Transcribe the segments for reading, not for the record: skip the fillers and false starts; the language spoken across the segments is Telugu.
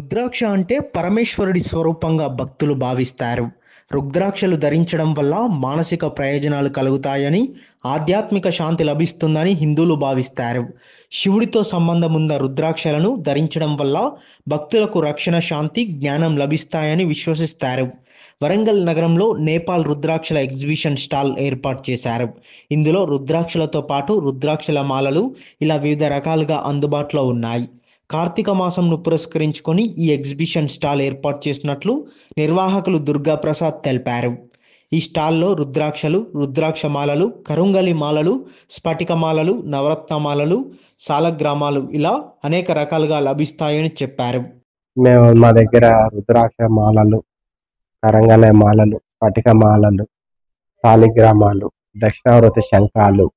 రుద్రాక్ష అంటే పరమేశ్వరుడి స్వరూపంగా భక్తులు భావిస్తారు. రుద్రాక్షలు ధరించడం వల్ల మానసిక ప్రయోజనాలు కలుగుతాయని, ఆధ్యాత్మిక శాంతి లభిస్తుందని హిందువులు భావిస్తారు. శివుడితో సంబంధం ఉన్న రుద్రాక్షలను ధరించడం వల్ల భక్తులకు రక్షణ, శాంతి, జ్ఞానం లభిస్తాయని విశ్వసిస్తారు. వరంగల్ నగరంలో నేపాల్ రుద్రాక్షల ఎగ్జిబిషన్ స్టాల్ ఏర్పాటు చేశారు. ఇందులో రుద్రాక్షలతో పాటు రుద్రాక్షల మాలలు ఇలా వివిధ రకాలుగా అందుబాటులో ఉన్నాయి. కార్తీక మాసంను పురస్కరించుకొని ఈ ఎగ్జిబిషన్ స్టాల్ ఏర్పాటు చేసినట్లు నిర్వాహకులు దుర్గా ప్రసాద్ తెలిపారు. ఈ స్టాల్లో రుద్రాక్షలు, రుద్రాక్ష మాలలు, కరుంగలి మాలలు, స్ఫటిక మాలలు, నవరత్న మాలలు, సాలగ్రామాలు ఇలా అనేక రకాలుగా లభిస్తాయని చెప్పారు. మా దగ్గర రుద్రాక్ష మాలలు, కరంగల మాలలు, స్ఫటిక మాలలు, సాలిగ్రామాలు, దక్షిణావృత శంఖాలు,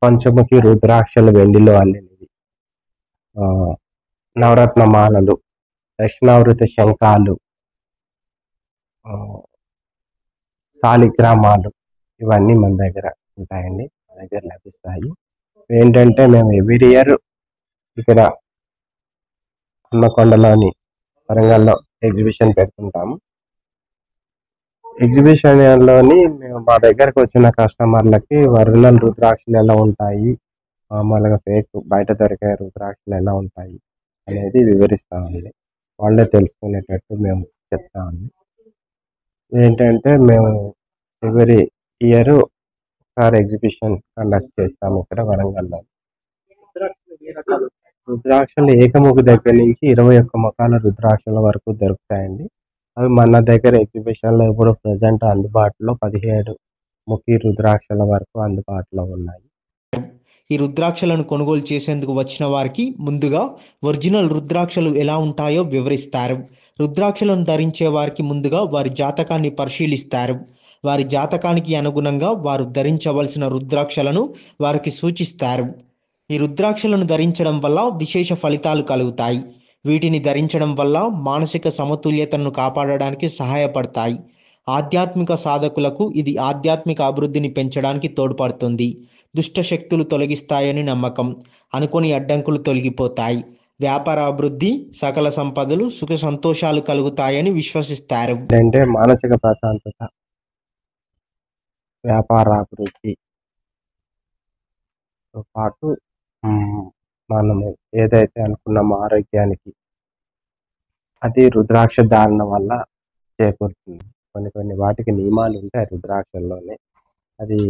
పంచముఖి రుద్రాక్షలు వెండిలో అల్లినవి, నవరత్న మాలలు, దక్షిణావృత శంఖాలు, సాలిగ్రామాలు ఇవన్నీ మన దగ్గర ఉంటాయండి, మన దగ్గర లభిస్తాయి. ఏంటంటే మేము ఎవ్రీ ఇయర్ ఇక్కడ హన్మకొండలోని వరంగల్లో ఎగ్జిబిషన్ పెడుతుంటాము. ఎగ్జిబిషన్లోని మేము మా దగ్గరకు వచ్చిన కస్టమర్లకి ఒరిజినల్ రుద్రాక్షలు ఎలా ఉంటాయి, మామూలుగా ఫేక్ బయట దొరికే రుద్రాక్షలు ఎలా ఉంటాయి అనేది వివరిస్తామండి. వాళ్ళే తెలుసుకునేటట్టు మేము చెప్తామండి. ఏంటంటే మేము ఎవ్రీ ఇయర్ ఒకసారి ఎగ్జిబిషన్ కండక్ట్ చేస్తాము ఇక్కడ వరంగల్లో. రుద్రాక్షలు ఏకముఖి దగ్గర నుంచి 21 ముఖాల రుద్రాక్షల వరకు దొరుకుతాయండి. అవి మన దగ్గర ఎగ్జిబిషన్లో ఇప్పుడు ప్రజెంట్ అందుబాటులో 17 ముఖి రుద్రాక్షల వరకు అందుబాటులో ఉన్నాయి. ఈ రుద్రాక్షలను కొనుగోలు చేసేందుకు వచ్చిన వారికి ముందుగా ఒరిజినల్ రుద్రాక్షలు ఎలా ఉంటాయో వివరిస్తారు. రుద్రాక్షలను ధరించే వారికి ముందుగా వారి జాతకాన్ని పరిశీలిస్తారు. వారి జాతకానికి అనుగుణంగా వారు ధరించవలసిన రుద్రాక్షలను వారికి సూచిస్తారు. ఈ రుద్రాక్షలను ధరించడం వల్ల విశేష ఫలితాలు కలుగుతాయి. వీటిని ధరించడం వల్ల మానసిక సమతుల్యతను కాపాడడానికి సహాయపడతాయి. ఆధ్యాత్మిక సాధకులకు ఇది ఆధ్యాత్మిక అభివృద్ధిని పెంచడానికి తోడ్పడుతుంది. దుష్ట శక్తులు తొలగిస్తాయని నమ్మకం. అనుకోని అడ్డంకులు తొలగిపోతాయి. వ్యాపార అభివృద్ధి, సకల సంపదలు, సుఖ సంతోషాలు కలుగుతాయని విశ్వసిస్తారు. అంటే మానసిక ప్రశాంతత, వ్యాపార అభివృద్ధితో పాటు మనము ఏదైతే అనుకున్నామో ఆరోగ్యానికి అది రుద్రాక్ష ధారణ వల్ల చేకూరుతుంది. కొన్ని వాటికి నియమాలు ఉంటాయి రుద్రాక్షల్లోనే. అది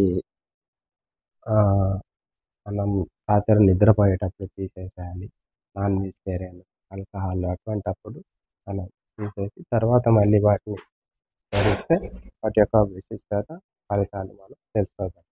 మనం రాత్రి నిద్రపోయేటప్పుడు తీసేసేయాలి. నాన్ వెజిటేరియన్, ఆల్కహాల్ అటువంటప్పుడు మనం తీసేసి తర్వాత మళ్ళీ వాటిని ధరిస్తే వాటి యొక్క విశిష్టత, ఫలితాలు మనం తెలుసుకోగలం.